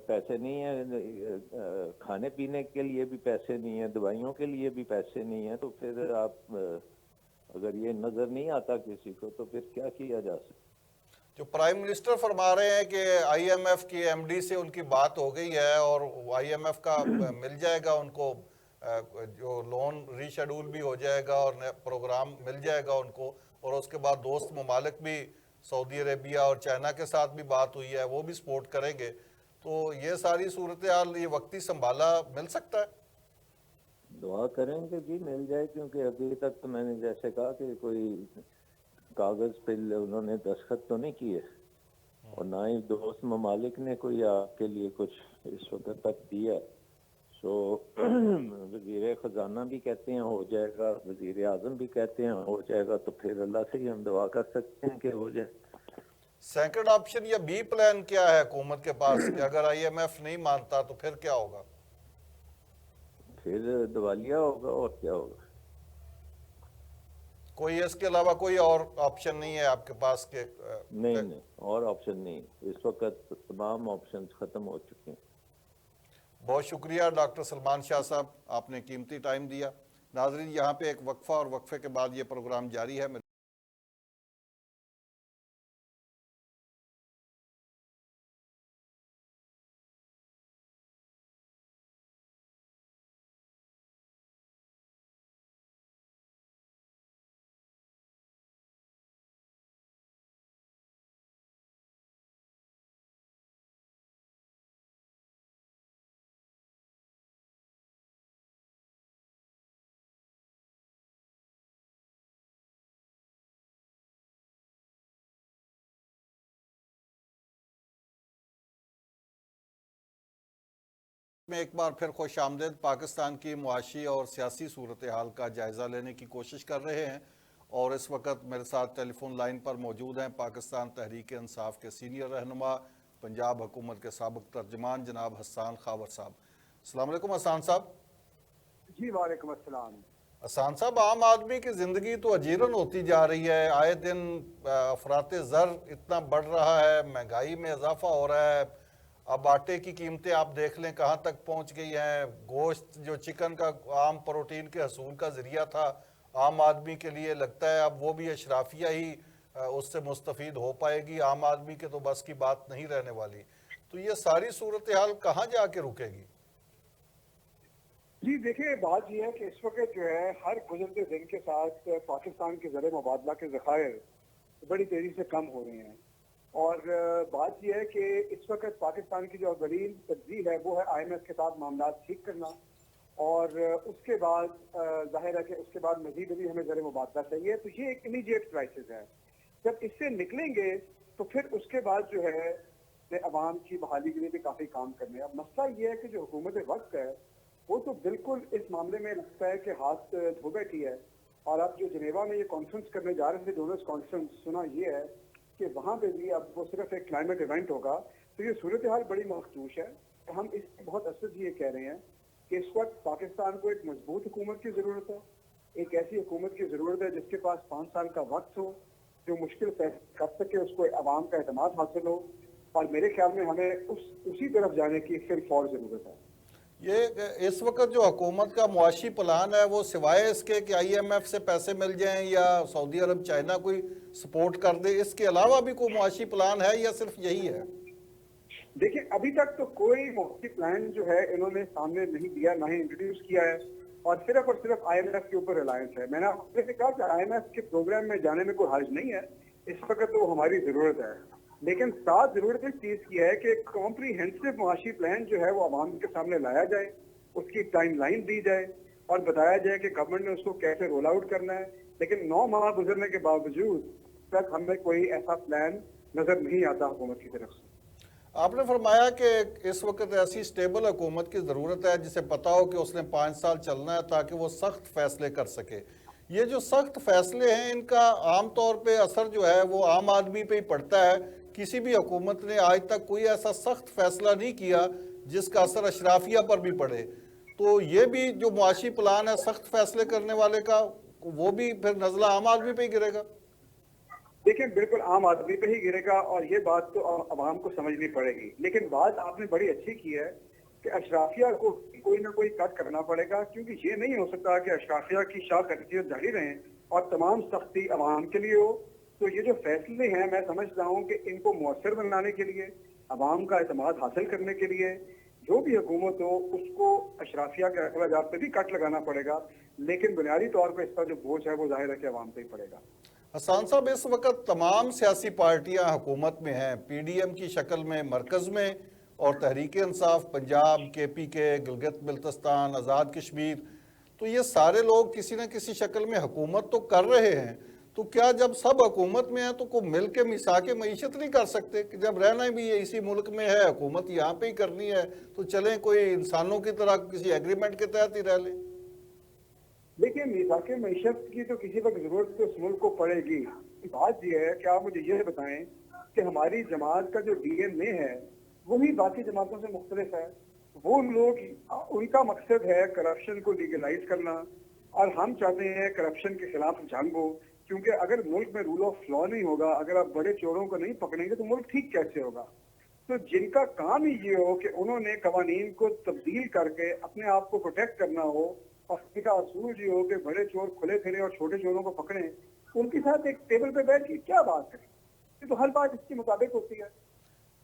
پیسے نہیں ہیں، کھانے پینے کے لیے بھی پیسے نہیں ہیں، دوائیوں کے لیے بھی پیسے نہیں ہیں. تو پھر آپ اگر یہ نظر نہیں آتا کسی کو تو پھر کیا کیا جا سکتا؟ جو پرائم منسٹر فرما رہے ہیں کہ آئی ایم ایف کی ایم ڈی سے ان کی بات ہو گئی ہے اور آئی ایم ایف کا مل جائے گا ان کو، جو لون ری شیڈول بھی ہو جائے گا اور پروگرام مل جائے گا ان کو، اور اس کے بعد دوست ممالک بھی سعودی عربیہ اور چائنا کے ساتھ بھی بات ہوئی ہے، وہ بھی سپورٹ کریں گے. تو یہ ساری صورتحال یہ وقتی سنبھالا مل سکتا ہے؟ دعا کریں کہ جی مل جائے، کیونکہ ابھی تک تو میں نے جیسے کہا کہ کوئی کاغذ پہ انہوں نے دستخط تو نہیں کیے، اور نہ ہی دوست ممالک نے کوئی آپ کے لیے کچھ اس وقت تک دیا. سو وزیر خزانہ بھی کہتے ہیں ہو جائے گا، وزیر اعظم بھی کہتے ہیں ہو جائے گا، تو پھر اللہ سے ہی ہم دعا کر سکتے ہیں کہ ہو جائے. سیکنڈ آپشن یا بی پلان کیا ہے حکومت کے پاس کہ اگر آئی ایم ایف نہیں مانتا تو پھر کیا ہوگا؟ پھر دیوالیہ ہوگا، اور کیا ہوگا. کوئی اس کے علاوہ کوئی اور آپشن نہیں ہے آپ کے پاس کہ نہیں اور آپشن نہیں، اس وقت تمام آپشنز ختم ہو چکے ہیں. بہت شکریہ ڈاکٹر سلمان شاہ صاحب، آپ نے قیمتی ٹائم دیا. ناظرین یہاں پہ ایک وقفہ، اور وقفے کے بعد یہ پروگرام جاری ہے. میں ایک بار پھر خوش آمدید. پاکستان کی معاشی اور سیاسی صورتحال کا جائزہ لینے کی کوشش کر رہے ہیں، اور اس وقت میرے ساتھ ٹیلی فون لائن پر موجود ہیں پاکستان تحریک انصاف کے سینئر رہنما، پنجاب حکومت کے سابق ترجمان جناب حسان خاور صاحب. السلام علیکم حسان صاحب. جی وعلیکم السلام. حسان صاحب، عام آدمی کی زندگی تو اجیرن ہوتی جا رہی ہے، آئے دن افراط زر اتنا بڑھ رہا ہے، مہنگائی میں اضافہ ہو رہا ہے. اب آٹے کی قیمتیں آپ دیکھ لیں کہاں تک پہنچ گئی ہیں. گوشت جو چکن کا عام پروٹین کے حصول کا ذریعہ تھا عام آدمی کے لیے، لگتا ہے اب وہ بھی اشرافیہ ہی اس سے مستفید ہو پائے گی، عام آدمی کے تو بس کی بات نہیں رہنے والی. تو یہ ساری صورتحال کہاں جا کے رکے گی؟ جی دیکھیے، بات یہ ہے کہ اس وقت جو ہے ہر گزرتے دن کے ساتھ پاکستان کے زر مبادلہ کے ذخائر بڑی تیزی سے کم ہو رہے ہیں، اور بات یہ ہے کہ اس وقت پاکستان کی جو اولین ترجیح ہے وہ ہے آئی ایم ایف کے ساتھ معاملات ٹھیک کرنا، اور اس کے بعد ظاہر ہے کہ اس کے بعد مزید بھی ہمیں زر مبادلہ چاہیے. تو یہ ایک امیڈیٹ کرائسس ہے. جب اس سے نکلیں گے تو پھر اس کے بعد جو ہے عوام کی بحالی کے لیے بھی کافی کام کرنے. اب مسئلہ یہ ہے کہ جو حکومت وقت ہے وہ تو بالکل اس معاملے میں لگتا ہے کہ ہاتھ دھو بیٹھی ہے. اور اب جو جنیوا میں یہ کانفرنس کرنے جا رہے تھے، ڈونرز کانفرنس، سنا یہ ہے کہ وہاں پہ بھی اب وہ صرف ایک کلائمیٹ ایونٹ ہوگا. تو یہ صورتحال بڑی مخدوش ہے. ہم اس کی بہت اثر یہ کہہ رہے ہیں کہ اس وقت پاکستان کو ایک مضبوط حکومت کی ضرورت ہے، ایک ایسی حکومت کی ضرورت ہے جس کے پاس 5 سال کا وقت ہو، جو مشکل فیصلے کر سکے، اس کو عوام کا اعتماد حاصل ہو، اور میرے خیال میں ہمیں اسی طرف جانے کی پھر فور ضرورت ہے. یہ اس وقت جو حکومت کا معاشی پلان ہے وہ سوائے اس کے کہ آئی ایم ایف سے پیسے مل جائیں یا سعودی عرب چائنا کوئی سپورٹ کر دے، اس کے علاوہ بھی کوئی معاشی پلان ہے یا صرف یہی ہے؟ دیکھیں ابھی تک تو کوئی معاشی پلان جو ہے انہوں نے سامنے نہیں دیا، نہ ہی انٹروڈیوس کیا ہے، اور صرف آئی ایم ایف کے اوپر ریلائنس ہے. میں نے آپ سے کہا کہ آئی ایم ایف کے پروگرام میں جانے میں کوئی حرج نہیں ہے، اس وقت تو ہماری ضرورت ہے، لیکن ساتھ ضرورت اس چیز کی ہے کہ کمپریہنسو معاشی پلان جو ہے وہ عوام کے سامنے لایا جائے، اس کی ٹائم لائن دی جائے اور بتایا جائے کہ گورنمنٹ نے اس کو کیسے رول آؤٹ کرنا ہے. لیکن 9 ماہ گزرنے کے باوجود تک ہمیں کوئی ایسا پلان نظر نہیں آتا حکومت کی طرف سے. آپ نے فرمایا کہ اس وقت ایسی سٹیبل حکومت کی ضرورت ہے جسے پتا ہو کہ اس نے 5 سال چلنا ہے تاکہ وہ سخت فیصلے کر سکے. یہ جو سخت فیصلے ہیں ان کا عام طور پہ اثر جو ہے وہ عام آدمی پہ ہی پڑتا ہے. کسی بھی حکومت نے آج تک کوئی ایسا سخت فیصلہ نہیں کیا جس کا اثر اشرافیہ پر بھی پڑے. تو یہ بھی جو معاشی پلان ہے سخت فیصلے کرنے والے کا، وہ بھی پھر نزلہ عام آدمی پہ ہی گرے گا. دیکھیں بالکل عام آدمی پہ ہی گرے گا، اور یہ بات تو عوام کو سمجھنی پڑے گی. لیکن بات آپ نے بڑی اچھی کی ہے کہ اشرافیہ کو کوئی نہ کوئی کٹ کرنا پڑے گا، کیونکہ یہ نہیں ہو سکتا کہ اشرافیہ کی شاہ حیثیت جاری رہیں اور تمام سختی عوام کے لیے ہو. تو یہ جو فیصلے ہیں میں سمجھتا ہوں کہ ان کو مؤثر بنانے کے لیے، عوام کا اعتماد حاصل کرنے کے لیے جو بھی حکومت ہو اس کو اشرافیہ کے اخراجات پہ بھی کٹ لگانا پڑے گا. لیکن بنیادی طور پہ اس کا جو بوجھ ہے وہ ظاہر ہے کہ عوام پہ ہی پڑے گا. حسان صاحب، اس وقت تمام سیاسی پارٹیاں حکومت میں ہیں، پی ڈی ایم کی شکل میں مرکز میں اور تحریک انصاف پنجاب، کے پی کے، گلگت بلتستان، آزاد کشمیر. تو یہ سارے لوگ کسی نہ کسی شکل میں حکومت تو کر رہے ہیں. تو کیا جب سب حکومت میں ہیں تو کوئی مل کے میثاق معیشت نہیں کر سکتے کہ جب رہنا بھی اسی ملک میں ہے، حکومت یہاں پہ ہی کرنی ہے، تو چلیں کوئی انسانوں کی طرح کسی ایگریمنٹ کے تحت ہی رہ لیں؟ دیکھیے میثاق معیشت کی تو کسی وقت ضرورت تو اس ملک کو پڑے گی. بات یہ ہے کہ آپ مجھے یہ بتائیں کہ ہماری جماعت کا جو ڈی این اے ہے وہی باقی جماعتوں سے مختلف ہے. وہ لوگ ان کا مقصد ہے کرپشن کو لیگلائز کرنا، اور ہم چاہتے ہیں کرپشن کے خلاف جنگ ہو، کیونکہ اگر ملک میں رول آف لا نہیں ہوگا، اگر آپ بڑے چوروں کو نہیں پکڑیں گے تو ملک ٹھیک کیسے ہوگا. تو جن کا کام ہی یہ ہو کہ انہوں نے قوانین کو تبدیل کر کے اپنے آپ کو پروٹیکٹ کرنا ہو، اور ان کا اصول یہ ہو کہ بڑے چور کھلے پھرے اور چھوٹے چوروں کو پکڑیں، ان کے ساتھ ایک ٹیبل پہ بیٹھ کے کیا بات کریں؟ یہ تو ہر بات اس کے مطابق ہوتی ہے.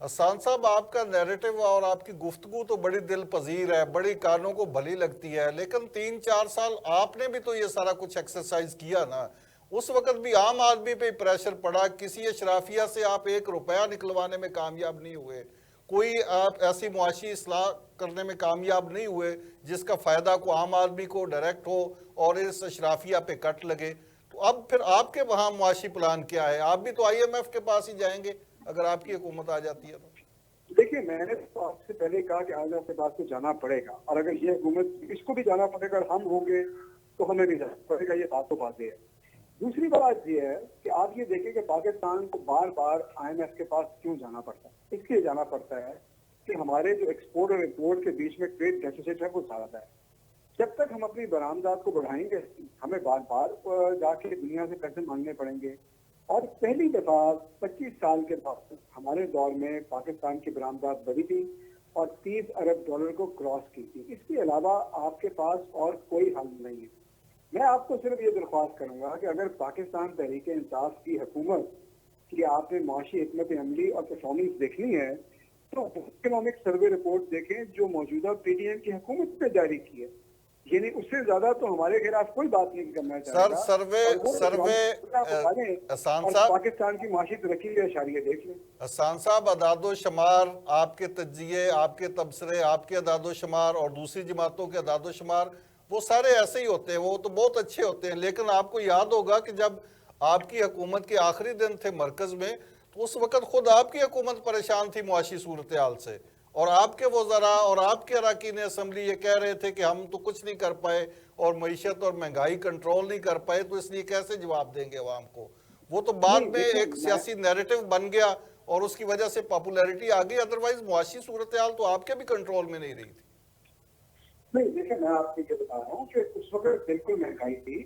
حسان صاحب، آپ کا نیریٹو اور آپ کی گفتگو تو بڑی دل پذیر ہے، بڑی کانوں کو بھلی لگتی ہے، لیکن 3-4 سال آپ نے بھی تو یہ سارا کچھ ایکسرسائز کیا نا. اس وقت بھی عام آدمی پہ پریشر پڑا، کسی اشرافیہ سے آپ 1 روپیہ نکلوانے میں کامیاب نہیں ہوئے، کوئی آپ ایسی معاشی اصلاح کرنے میں کامیاب نہیں ہوئے جس کا فائدہ کو عام آدمی کو ڈائریکٹ ہو اور اس اشرافیہ پہ کٹ لگے. تو اب پھر آپ کے وہاں معاشی پلان کیا ہے؟ آپ بھی تو آئی ایم ایف کے پاس ہی جائیں گے اگر آپ کی حکومت آ جاتی ہے تو. دیکھیے میں نے تو آپ سے پہلے کہا کہ آج آپ کے پاس تو جانا پڑے گا، اور اگر یہ حکومت اس کو بھی جانا پڑے گا اور ہم ہوں گے تو ہمیں بھی جانا پڑے گا، یہ بات تو بات ہے. دوسری بات یہ ہے کہ آپ یہ دیکھیں کہ پاکستان کو بار بار آئی ایم ایف کے پاس کیوں جانا پڑتا ہے. اس لیے جانا پڑتا ہے کہ ہمارے جو ایکسپورٹ اور امپورٹ کے بیچ میں ٹریڈ ڈیفیسٹ ہے وہ زیادہ ہے. جب تک ہم اپنی برآمدات کو بڑھائیں گے ہمیں بار بار جا کے دنیا سے پیسے مانگنے پڑیں گے. اور پہلی دفعہ 25 سال کے بعد ہمارے دور میں پاکستان کی برآمدات بڑھی تھی اور $30 ارب کو کراس کی تھی. اس کے علاوہ آپ کے پاس اور کوئی حل نہیں ہے. میں آپ کو صرف یہ درخواست کروں گا کہ اگر پاکستان تحریک انصاف کی حکومت کی آپ نے معاشی حکمت عملی اور پرفارمنس دیکھنی ہے تو اکنامک سروے رپورٹ دیکھیں جو موجودہ پی ڈی ایم کی حکومت نے جاری کی ہے. یعنی اس سے زیادہ تو ہمارے خلاف کوئی بات نہیں کرنا چاہے گا. حسان صاحب، پاکستان کی معاشی ترقی کے اشاریے دیکھ لیں. حسان صاحب، اعداد و شمار، آپ کے تجزیے، آپ کے تبصرے، آپ کے اعداد و شمار اور دوسری جماعتوں کے اعداد و شمار وہ سارے ایسے ہی ہوتے ہیں، وہ تو بہت اچھے ہوتے ہیں. لیکن آپ کو یاد ہوگا کہ جب آپ کی حکومت کے آخری دن تھے مرکز میں تو اس وقت خود آپ کی حکومت پریشان تھی معاشی صورتحال سے، اور آپ کے وزراء اور آپ کے اراکین اسمبلی یہ کہہ رہے تھے کہ ہم تو کچھ نہیں کر پائے اور معیشت اور مہنگائی کنٹرول نہیں کر پائے، تو اس لیے کیسے جواب دیں گے عوام کو. وہ تو بعد میں ایک سیاسی نیریٹو بن گیا اور اس کی وجہ سے پاپولیرٹی آ گئی، ادروائز معاشی صورتحال تو آپ کے بھی کنٹرول میں نہیں رہی تھی. نہیں دیکھیں، میں آپ کو یہ بتا رہا ہوں کہ اس وقت بالکل مہنگائی تھی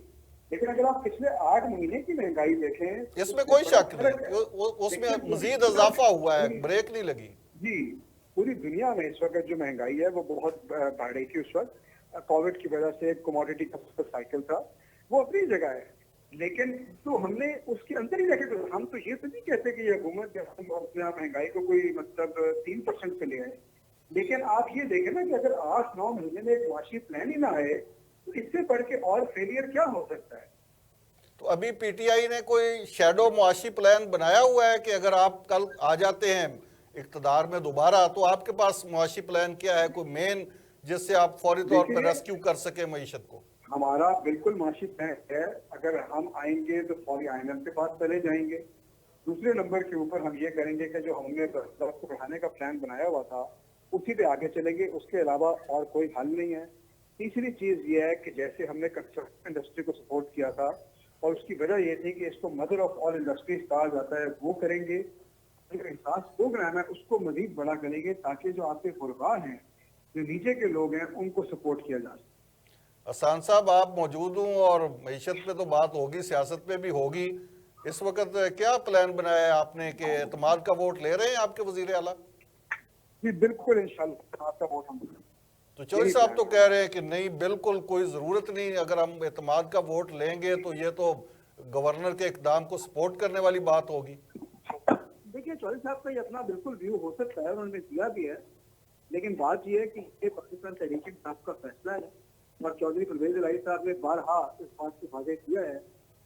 لیکن اگر آپ پچھلے 8 مہینے کی مہنگائی دیکھیں اس میں کوئی شک نہیں، اس میں مزید اضافہ ہوا ہے، بریک نہیں لگی جی، پوری دنیا میں اس وقت جو مہنگائی ہے وہ بہت بڑھ رہی تھی اس وقت کووڈ کی وجہ سے کموڈٹی کا سائیکل تھا، وہ اپنی جگہ ہے، لیکن تو ہم نے اس کے اندر ہی رکھے، ہم تو یہ تو نہیں کہتے کہ یہ حکومت ہم اپنے مہنگائی کو کوئی مطلب 3% پہ لے آئے، لیکن آپ یہ دیکھیں نا کہ اگر 8-9 مہینے میں ایک معاشی پلان ہی نہ آئے تو اس سے بڑھ کے اور فیلئر کیا ہو سکتا ہے؟ تو ابھی پی ٹی آئی نے کوئی شیڈو معاشی پلان بنایا ہوا ہے کہ اگر آپ کل آ جاتے ہیں اقتدار میں دوبارہ تو آپ کے پاس معاشی پلان کیا ہے، کوئی مین جس سے آپ فوری طور پر دیکھیے، ریسکیو کر سکیں معیشت کو؟ ہمارا بالکل معاشی پلان ہے، اگر ہم آئیں گے تو فوری IMF کے پاس چلے جائیں گے، دوسرے نمبر کے اوپر ہم یہ کریں گے کہ جو ہم نے درخت کو بڑھانے کا پلان بنایا ہوا تھا اسی پہ آگے چلیں گے، اس کے علاوہ اور کوئی حل نہیں ہے۔ تیسری چیز یہ ہے کہ جیسے ہم نے کنسٹرکشن انڈسٹری کو سپورٹ کیا تھا اور اس کی وجہ یہ تھی کہ اس کو مدر آف آل انڈسٹریز کہا جاتا ہے، وہ کریں گے، جو احساس پروگرام ہے اس کو مزید بڑا کریں گے تاکہ جو آپ کے غربا ہیں، جو نیچے کے لوگ ہیں، ان کو سپورٹ کیا جا سکے۔ حسان صاحب آپ موجود ہوں اور معیشت پہ تو بات ہوگی، سیاست پہ بھی ہوگی، اس وقت کیا پلان بنایا ہے آپ نے کہ اعتماد کا ووٹ لے رہے ہیں آپ کے وزیر اعلیٰ؟ جی بالکل، انشاءاللہ آپ کا ووٹ ہم تو چودھری صاحب تو کہہ رہے ہیں کہ نہیں، بالکل کوئی ضرورت نہیں، اگر ہم اعتماد کا ووٹ لیں گے تو یہ تو گورنر کے اقدام کو سپورٹ کرنے والی بات ہوگی۔ دیکھیے چودھری صاحب کا یہ اپنا بالکل ویو ہو سکتا ہے، انہوں نے دیا بھی ہے، لیکن بات یہ ہے کہ یہ پاکستان تحریک انصاف کا فیصلہ ہے اور چودھری پرویز الہی صاحب نے بارہا اس بات کو واضح کیا ہے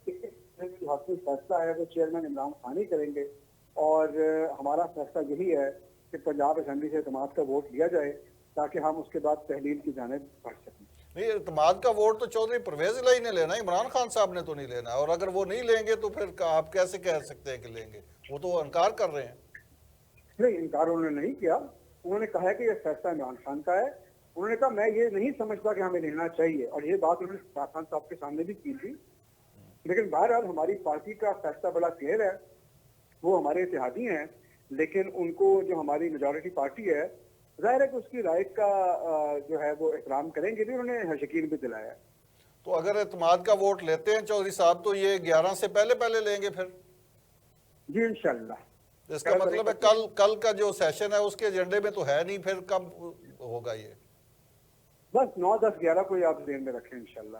کہ جو حاصل فیصلہ ہے وہ چیئرمین عمران خان ہی کریں گے، اور ہمارا فیصلہ یہی ہے کہ پنجاب اسمبلی سے اعتماد کا ووٹ لیا جائے تاکہ ہم اس کے بعد تحلیل کی جانب بڑھ سکیں۔ نہیں، اعتماد کا ووٹ تو چودھری پرویز الہی نے لینا ہے، عمران خان صاحب نے تو نہیں لینا، اور اگر وہ نہیں لیں گے تو پھر آپ کیسے کہہ سکتے ہیں کہ لیں گے؟ وہ تو انکار کر رہے ہیں۔ نہیں، انکار انہوں نے نہیں کیا، انہوں نے کہا ہے کہ یہ فیصلہ عمران خان کا ہے، انہوں نے کہا میں یہ نہیں سمجھتا کہ ہمیں لینا چاہیے، اور یہ بات انہوں نے عمران خان صاحب کے سامنے بھی کی تھی، لیکن بہرحال ہماری پارٹی کا فیصلہ بڑا کلیئر ہے، وہ ہمارے اتحادی ہیں، لیکن ان کو جو ہماری میجورٹی پارٹی ہے ظاہر ہے کہ اس کی رائے کا جو ہے وہ احترام کریں گے بھی، انہوں نے یقین بھی دلایا ہے۔ تو اگر اعتماد کا ووٹ لیتے ہیں چودھری صاحب تو یہ 11 سے پہلے لیں گے پھر؟ جی انشاءاللہ۔ اس کا مطلب ہے کل کا جو سیشن ہے اس کے ایجنڈے میں تو ہے نہیں، پھر کب ہوگا یہ؟ بس 9، 10، 11 کو آپ ذہن میں رکھیں انشاءاللہ۔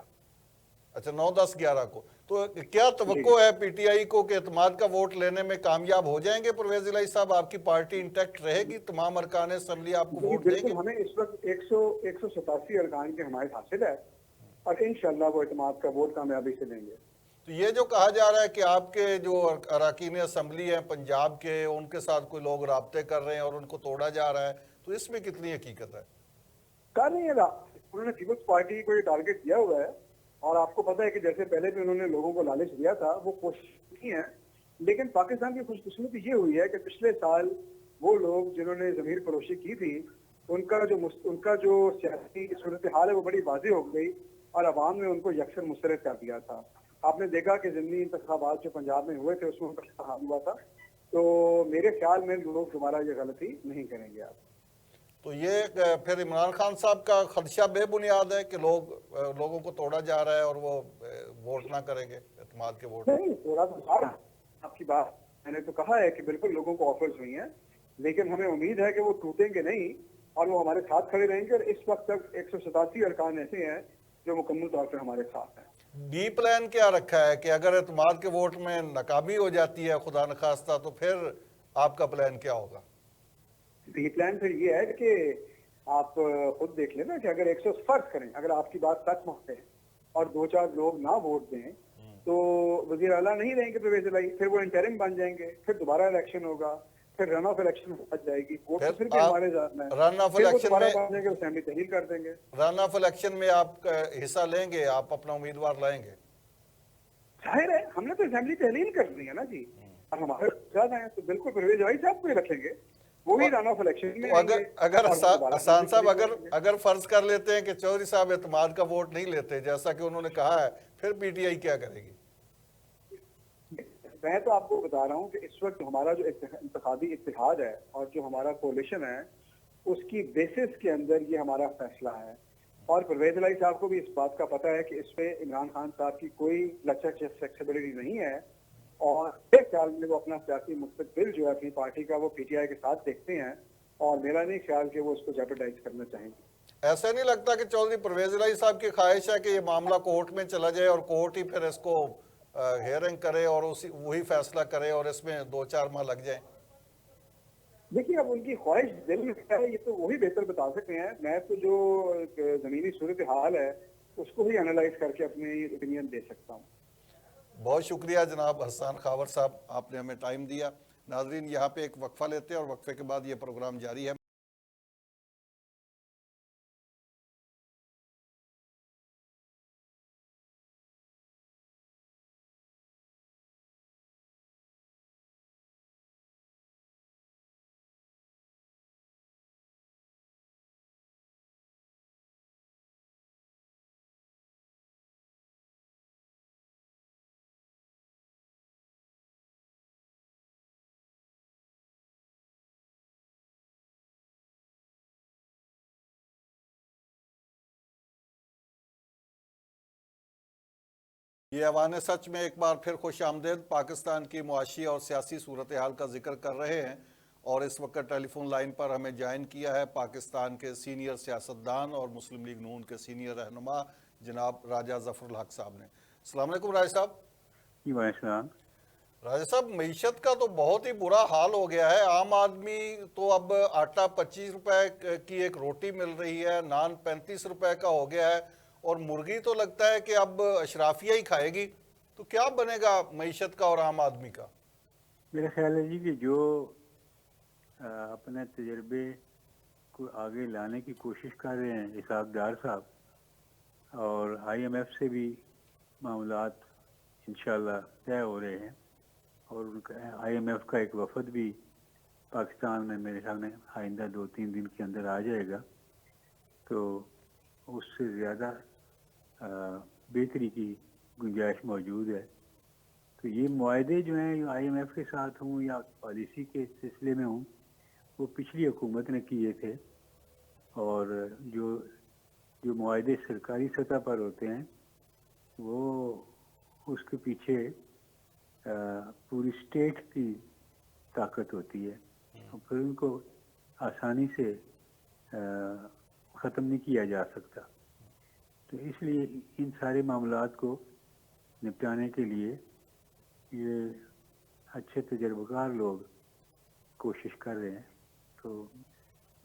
اچھا، 9، 10، 11 کو۔ تو کیا توقع ہے پی ٹی آئی کو کہ اعتماد کا ووٹ لینے میں کامیاب ہو جائیں گے پرویز الہی صاحب؟ آپ کی پارٹی انٹیکٹ رہے گی، تمام ارکان اسمبلی آپ کو جی ووٹ دیں بالکل، گے؟ ہمیں اس وقت 187 ارکان کی حمایت حاصل ہے اور انشاءاللہ وہ اعتماد کا ووٹ کامیابی سے لیں گے۔ تو یہ جو کہا جا رہا ہے کہ آپ کے جو اراکین اسمبلی ہیں پنجاب کے، ان کے ساتھ کوئی لوگ رابطے کر رہے ہیں اور ان کو توڑا جا رہا ہے، تو اس میں کتنی حقیقت ہے؟ کہا نہیں ہے، انہوں نے پیپلز پارٹی کو یہ ٹارگٹ دیا ہوا ہے، اور آپ کو پتا ہے کہ جیسے پہلے بھی انہوں نے لوگوں کو لالچ دیا تھا، وہ کوشش کی ہے، لیکن پاکستان کی خوش قسمتی یہ ہوئی ہے کہ پچھلے سال وہ لوگ جنہوں نے ضمیر فروشی کی تھی ان کا جو سیاسی صورتحال ہے وہ بڑی واضح ہو گئی اور عوام نے ان کو یکسر مسترد کر دیا تھا۔ آپ نے دیکھا کہ ضمنی انتخابات جو پنجاب میں ہوئے تھے اس میں ان کا انتخاب ہوا تھا، تو میرے خیال میں لوگ دوبارہ یہ غلطی نہیں کریں گے۔ آپ تو یہ پھر عمران خان صاحب کا خدشہ بے بنیاد ہے کہ لوگوں کو توڑا جا رہا ہے اور وہ ووٹ نہ کریں گے، اعتماد کے ووٹ؟ نہیں، تھوڑا سا آپ کی بات میں نے تو کہا ہے کہ بالکل لوگوں کو آفرز ہوئی ہیں، لیکن ہمیں امید ہے کہ وہ ٹوٹیں گے نہیں اور وہ ہمارے ساتھ کھڑے رہیں گے، اور اس وقت تک 187 ارکان ایسے ہیں جو مکمل طور پر ہمارے ساتھ ہیں۔ بی پلان کیا رکھا ہے کہ اگر اعتماد کے ووٹ میں ناکامی ہو جاتی ہے خدا نخواستہ تو پھر آپ کا پلان کیا ہوگا؟ بی پلان پھر یہ ہے کہ آپ خود دیکھ لیں نا کہ اگر 100 فرض کریں اگر آپ کی بات سچ مانتے ہیں اور 2-4 لوگ نہ ووٹ دیں تو وزیر اعلیٰ نہیں رہیں گے پرویز الہی، پھر وہ انٹرم بن جائیں گے، پھر دوبارہ الیکشن ہوگا، پھر رن آف الیکشن بچ جائے گی، ووٹ تو پھر بھی ہمارے ذات میں، رن آف پھر وہ الیکشن دوبارہ میں بن جائیں گے، اسمبلی تحلیل کر دیں گے۔ رن آف الیکشن میں آپ حصہ لیں گے؟ آپ اپنا امیدوار لائیں گے؟ ظاہر ہے ہم نے تو اسمبلی تحلیل کر دی ہے نا جی، اور ہمارے زیادہ ہیں تو بالکل پرویز الہی صاحب کو ہی رکھیں گے، وہی رن آف الیکشن میں تو آئیں گے۔ اگر اور دوبارہ حسان صاحب تحلیل کریں گے۔ اگر فرض کر لیتے ہیں کہ چودھری صاحب اعتماد کا ووٹ نہیں لیتے جیسا کہ انہوں نے کہا ہے، پھر پی ٹی آئی کیا کرے گی؟ میں تو آپ کو بتا رہا ہوں کہ اس وقت ہمارا جو انتخابی اتحاد ہے اور جو ہمارا کولیشن ہے اس کی بیسس کے اندر یہ ہمارا فیصلہ ہے اور پرویز الہی صاحب کو بھی اس بات کا پتہ ہے کہ اس پہ عمران خان صاحب کی کوئی لچک یا فلیکسیبلٹی نہیں ہے، اور میرے خیال میں وہ اپنا سیاسی مستقبل جو ہے اپنی پارٹی کا وہ پی ٹی آئی کے ساتھ دیکھتے ہیں، اور میرا نہیں خیال کہ وہ اس کو جیپرڈائز کرنا چاہیں گے۔ ایسا نہیں لگتا کہ چودھری پرویز الہی صاحب کی خواہش ہے کہ یہ معاملہ کورٹ میں چلا جائے اور کورٹ ہی پھر اس کو ہیئرنگ کرے اور وہی فیصلہ کرے اور اس میں 2-4 ماہ لگ جائیں؟ دیکھیے اب ان کی خواہش دل میں کیا ہے یہ تو وہی بہتر بتا سکتے ہیں، میں تو جو زمینی صورتحال ہے اس کو ہی انالائز کر کے اپنی اوپینین دے سکتا ہوں۔ بہت شکریہ جناب حسان خاور صاحب، آپ نے ہمیں ٹائم دیا۔ ناظرین یہاں پہ ایک وقفہ لیتے ہیں اور وقفے کے بعد یہ پروگرام جاری ہے۔ یہ ایوان سچ میں ایک بار پھر خوش آمدید۔ پاکستان کی معاشی اور سیاسی صورتحال کا ذکر کر رہے ہیں اور اس وقت ٹیلی فون لائن پر ہمیں جوائن کیا ہے پاکستان کے سینئر سیاستدان اور مسلم لیگ نون کے سینئر رہنما جناب راجہ ظفر الحق صاحب نے۔ السلام علیکم راجہ صاحب۔ جی وعلیکم السلام۔ راجہ صاحب معیشت کا تو بہت ہی برا حال ہو گیا ہے، عام آدمی تو اب آٹا 25 روپے کی ایک روٹی مل رہی ہے، نان 35 روپے کا ہو گیا ہے، اور مرغی تو لگتا ہے کہ اب اشرافیہ ہی کھائے گی۔ تو کیا بنے گا معیشت کا اور عام آدمی کا؟ میرا خیال ہے جی کہ جو اپنے تجربے کو آگے لانے کی کوشش کر رہے ہیں اسحاق ڈار صاحب، اور آئی ایم ایف سے بھی معاملات انشاءاللہ طے ہو رہے ہیں، اور ان کا آئی ایم ایف کا ایک وفد بھی پاکستان میں میرے خیال میں آئندہ 2-3 دن کے اندر آ جائے گا، تو اس سے زیادہ بہتری کی گنجائش موجود ہے۔ تو یہ معاہدے جو ہیں آئی ایم ایف کے ساتھ ہوں یا پالیسی کے سلسلے میں ہوں، وہ پچھلی حکومت نے کیے تھے، اور جو معاہدے سرکاری سطح پر ہوتے ہیں وہ اس کے پیچھے پوری اسٹیٹ کی طاقت ہوتی ہے، اور پھر ان کو آسانی سے ختم نہیں کیا جا سکتا۔ تو اس لیے ان سارے معاملات کو نپٹانے کے لیے یہ اچھے تجربہ کار لوگ کوشش کر رہے ہیں، تو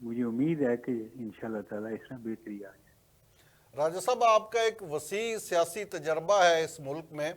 مجھے امید ہے کہ انشاءاللہ تعالیٰ اس میں بہتری آ جائے۔ راجہ صاحب آپ کا ایک وسیع سیاسی تجربہ ہے اس ملک میں،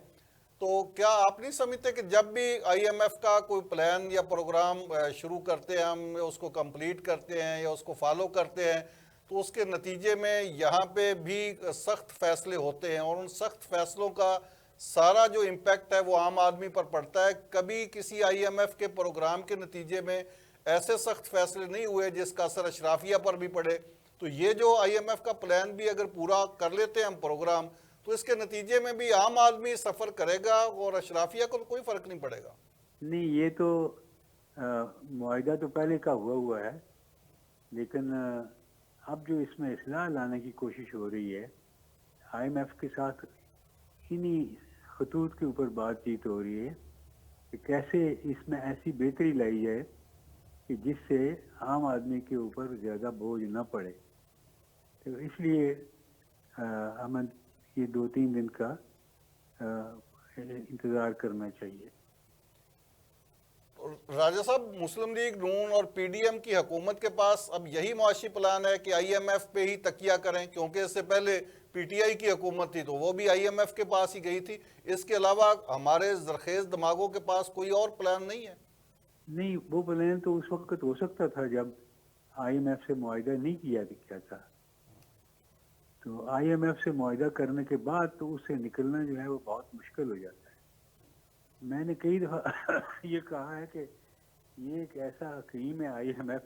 تو کیا آپ نہیں سمجھتے کہ جب بھی آئی ایم ایف کا کوئی پلان یا پروگرام شروع کرتے ہیں، ہم اس کو کمپلیٹ کرتے ہیں یا اس کو فالو کرتے ہیں، تو اس کے نتیجے میں یہاں پہ بھی سخت فیصلے ہوتے ہیں، اور ان سخت فیصلوں کا سارا جو امپیکٹ ہے وہ عام آدمی پر پڑتا ہے؟ کبھی کسی آئی ایم ایف کے پروگرام کے نتیجے میں ایسے سخت فیصلے نہیں ہوئے جس کا اثر اشرافیہ پر بھی پڑے؟ تو یہ جو آئی ایم ایف کا پلان بھی اگر پورا کر لیتے ہیں ہم پروگرام، تو اس کے نتیجے میں بھی عام آدمی سفر کرے گا اور اشرافیہ کو کوئی فرق نہیں پڑے گا۔ نہیں، یہ تو معاہدہ تو پہلے کا ہوا ہے، لیکن اب جو اس میں اصلاح لانے کی کوشش ہو رہی ہے آئی ایم ایف کے ساتھ، انہی خطوط کے اوپر بات چیت ہو رہی ہے کہ کیسے اس میں ایسی بہتری لائی جائے کہ جس سے عام آدمی کے اوپر زیادہ بوجھ نہ پڑے۔ تو اس لیے ہمیں یہ 2-3 دن کا انتظار کرنا چاہیے۔ راجہ صاحب مسلم لیگ نون اور پی ڈی ایم کی حکومت کے پاس اب یہی معاشی پلان ہے کہ آئی ایم ایف پہ ہی تکیہ کریں، کیونکہ اس سے پہلے پی ٹی آئی کی حکومت تھی تو وہ بھی آئی ایم ایف کے پاس ہی گئی تھی، اس کے علاوہ ہمارے زرخیز دماغوں کے پاس کوئی اور پلان نہیں ہے؟ نہیں، وہ پلان تو اس وقت ہو سکتا تھا جب آئی ایم ایف سے معاہدہ نہیں کیا تھا، تو آئی ایم ایف سے معاہدہ کرنے کے بعد تو اس سے نکلنا جو ہے وہ بہت مشکل ہو جاتا ہے۔ میں نے کئی دفعہ یہ کہا ہے کہ یہ ایک ایسا حکیم ہے آئی ایم ایف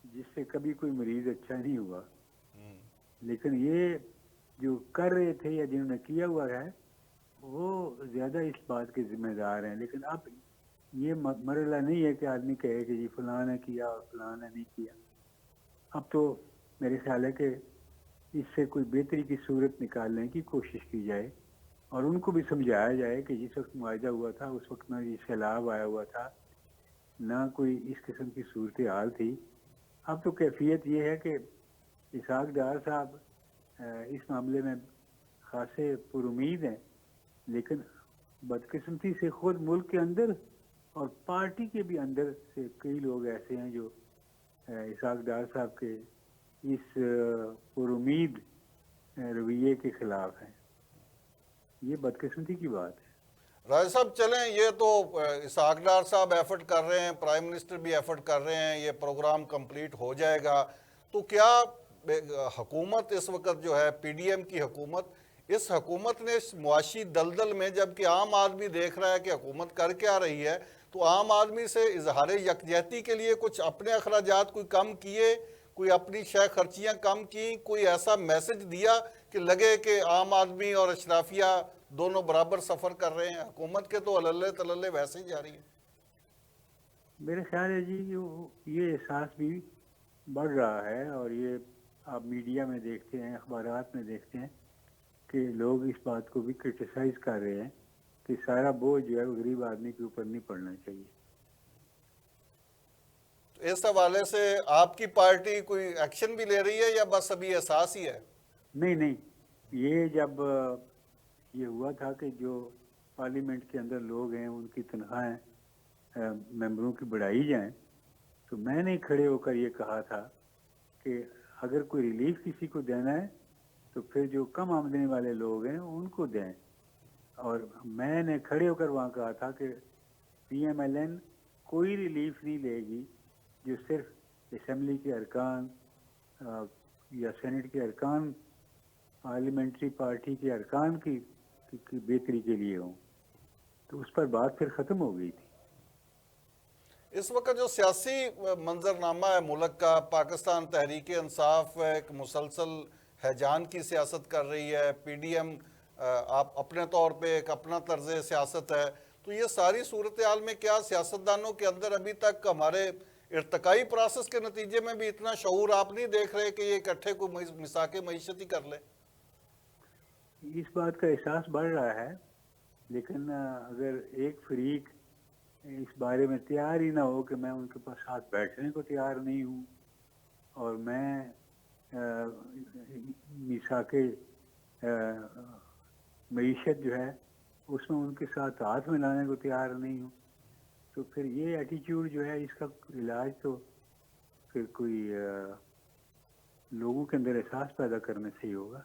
جس سے کبھی کوئی مریض اچھا نہیں ہوا، لیکن یہ جو کر رہے تھے یا جنہوں نے کیا ہوا ہے وہ زیادہ اس بات کے ذمہ دار ہیں۔ لیکن اب یہ مرحلہ نہیں ہے کہ آدمی کہے کہ جی فلاں نے کیا اور فلاں نے نہیں کیا۔ اب تو میرے خیال ہے کہ اس سے کوئی بہتری کی صورت نکالنے کی کوشش کی جائے اور ان کو بھی سمجھایا جائے کہ جس وقت معاہدہ ہوا تھا اس وقت نہ یہ سیلاب آیا ہوا تھا، نہ کوئی اس قسم کی صورتحال تھی. اب تو کیفیت یہ ہے کہ اسحاق ڈار صاحب اس معاملے میں خاصے پر امید ہیں، لیکن بدقسمتی سے خود ملک کے اندر اور پارٹی کے بھی اندر سے کئی لوگ ایسے ہیں جو اسحاق ڈار صاحب کے اس پر امید رویے کے خلاف ہیں. یہ بدقسمتی کی بات ہے. راجہ صاحب چلیں، یہ تو اسحاق ڈار صاحب ایفرٹ کر رہے ہیں، پرائم منسٹر بھی ایفرٹ کر رہے ہیں، یہ پروگرام کمپلیٹ ہو جائے گا. تو کیا حکومت اس وقت جو ہے پی ڈی ایم کی حکومت، اس حکومت نے اس معاشی دلدل میں، جبکہ عام آدمی دیکھ رہا ہے کہ حکومت کر کیا رہی ہے، تو عام آدمی سے اظہار یکجہتی کے لیے کچھ اپنے اخراجات کوئی کم کیے، کوئی اپنی شے خرچیاں کم کی، کوئی ایسا میسج دیا کہ لگے کہ عام آدمی اور اشرافیہ دونوں برابر سفر کر رہے ہیں؟ حکومت کے تو اللہ تللے ویسے ہی جاری ہیں. میرے خیال ہے جی یہ احساس بھی بڑھ رہا ہے، اور یہ آپ میڈیا میں دیکھتے ہیں، اخبارات میں دیکھتے ہیں کہ لوگ اس بات کو بھی کرٹیسائز کر رہے ہیں کہ سارا بوجھ جو ہے وہ غریب آدمی کے اوپر نہیں پڑنا چاہیے. اس حوالے سے آپ کی پارٹی کوئی ایکشن بھی لے رہی ہے یا بس ابھی احساس ہی ہے؟ نہیں، یہ جب یہ ہوا تھا کہ جو پارلیمنٹ کے اندر لوگ ہیں ان کی تنخواہیں ممبروں کی بڑھائی جائیں، تو میں نے کھڑے ہو کر یہ کہا تھا کہ اگر کوئی ریلیف کسی کو دینا ہے تو پھر جو کم آمدنی والے لوگ ہیں ان کو دیں. اور میں نے کھڑے ہو کر وہاں کہا تھا کہ پی ایم ایل این کوئی ریلیف نہیں لے گی جو صرف اسمبلی کے ارکان یا سینٹ کے ارکان، پارلیمنٹری پارٹی کے ارکان کی بہتری کے لیے ہوں. تو اس پر بات پھر ختم ہو گئی تھی. اس وقت جو سیاسی منظرنامہ ہے ملک کا، پاکستان تحریک انصاف ایک مسلسل ہیجان کی سیاست کر رہی ہے، پی ڈی ایم آپ اپنے طور پہ ایک اپنا طرز سیاست ہے. تو یہ ساری صورتحال میں کیا سیاستدانوں کے اندر ابھی تک ہمارے ارتقائی پروسیس کے نتیجے میں بھی اتنا شعور آپ نہیں دیکھ رہے کہ یہ اکٹھے کوئی مساق معیشت ہی کر لے؟ اس بات کا احساس بڑھ رہا ہے، لیکن اگر ایک فریق اس بارے میں تیار ہی نہ ہو کہ میں ان کے پاس ساتھ بیٹھنے کو تیار نہیں ہوں اور میں میثاق معیشت جو ہے اس میں ان کے ساتھ ہاتھ ملانے کو تیار نہیں ہوں، تو پھر یہ ایٹیچیوڈ جو ہے اس کا علاج تو پھر کوئی لوگوں کے اندر احساس پیدا کرنے سے ہی ہوگا.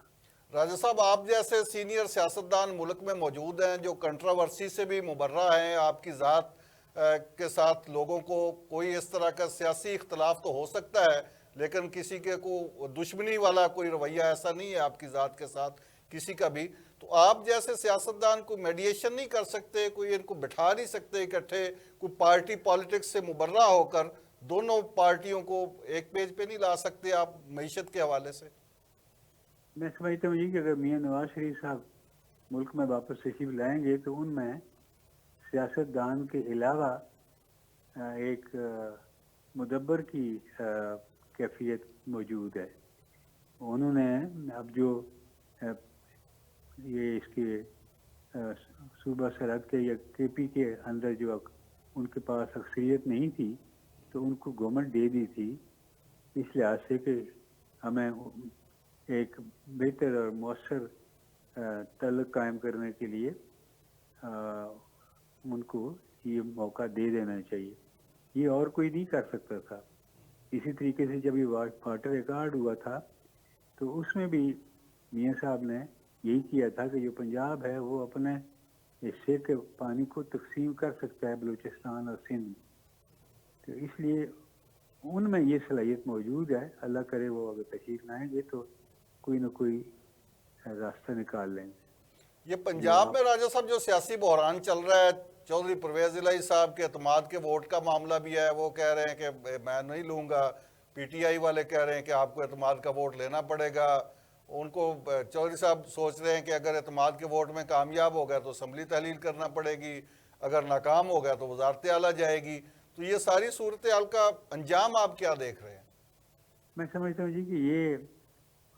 راجہ صاحب، آپ جیسے سینئر سیاستدان ملک میں موجود ہیں جو کنٹراورسی سے بھی مبرہ ہیں، آپ کی ذات کے ساتھ لوگوں کو کوئی اس طرح کا سیاسی اختلاف تو ہو سکتا ہے، لیکن کسی کے کو دشمنی والا کوئی رویہ ایسا نہیں ہے آپ کی ذات کے ساتھ کسی کا بھی. تو آپ جیسے سیاستدان کو میڈیشن نہیں کر سکتے، کوئی ان کو بٹھا نہیں سکتے اکٹھے، کوئی پارٹی پالیٹکس سے مبرہ ہو کر دونوں پارٹیوں کو ایک پیج پہ نہیں لا سکتے آپ معیشت کے حوالے سے؟ میں سمجھتا ہوں جی کہ اگر میاں نواز شریف صاحب ملک میں واپس تشریف لائیں گے تو ان میں سیاستدان کے علاوہ ایک مدبر کی کیفیت موجود ہے. انہوں نے اب جو یہ اس کے صوبہ سرحد کے یا کے پی کے اندر جو ان کے پاس اکثریت نہیں تھی تو ان کو گورنمنٹ دے دی تھی، اس لحاظ سے کہ ہمیں ایک بہتر اور مؤثر تعلق قائم کرنے کے لیے ان کو یہ موقع دے دینا چاہیے. یہ اور کوئی نہیں کر سکتا تھا. اسی طریقے سے جب یہ واٹر ریکارڈ ہوا تھا تو اس میں بھی میاں صاحب نے یہی کیا تھا کہ جو پنجاب ہے وہ اپنے حصے کے پانی کو تقسیم کر سکتا ہے بلوچستان اور سندھ. تو اس لیے ان میں یہ صلاحیت موجود ہے. اللہ کرے وہ اگر تشریف لائیں گے تو کوئی نہ کوئی راستہ نکال لیں گے. یہ پنجاب میں راجہ صاحب جو سیاسی بحران چل رہا ہے، چودھری پرویز الہی صاحب کے اعتماد کے ووٹ کا معاملہ بھی ہے، وہ کہہ رہے ہیں کہ میں نہیں لوں گا، پی ٹی آئی والے کہہ رہے ہیں کہ آپ کو اعتماد کا ووٹ لینا پڑے گا. ان کو چودھری صاحب سوچ رہے ہیں کہ اگر اعتماد کے ووٹ میں کامیاب ہو گیا تو اسمبلی تحلیل کرنا پڑے گی، اگر ناکام ہو گیا تو وزارت اعلیٰ جائے گی. تو یہ ساری صورتحال کا انجام آپ کیا دیکھ رہے ہیں؟ میں سمجھتا ہوں جی کہ یہ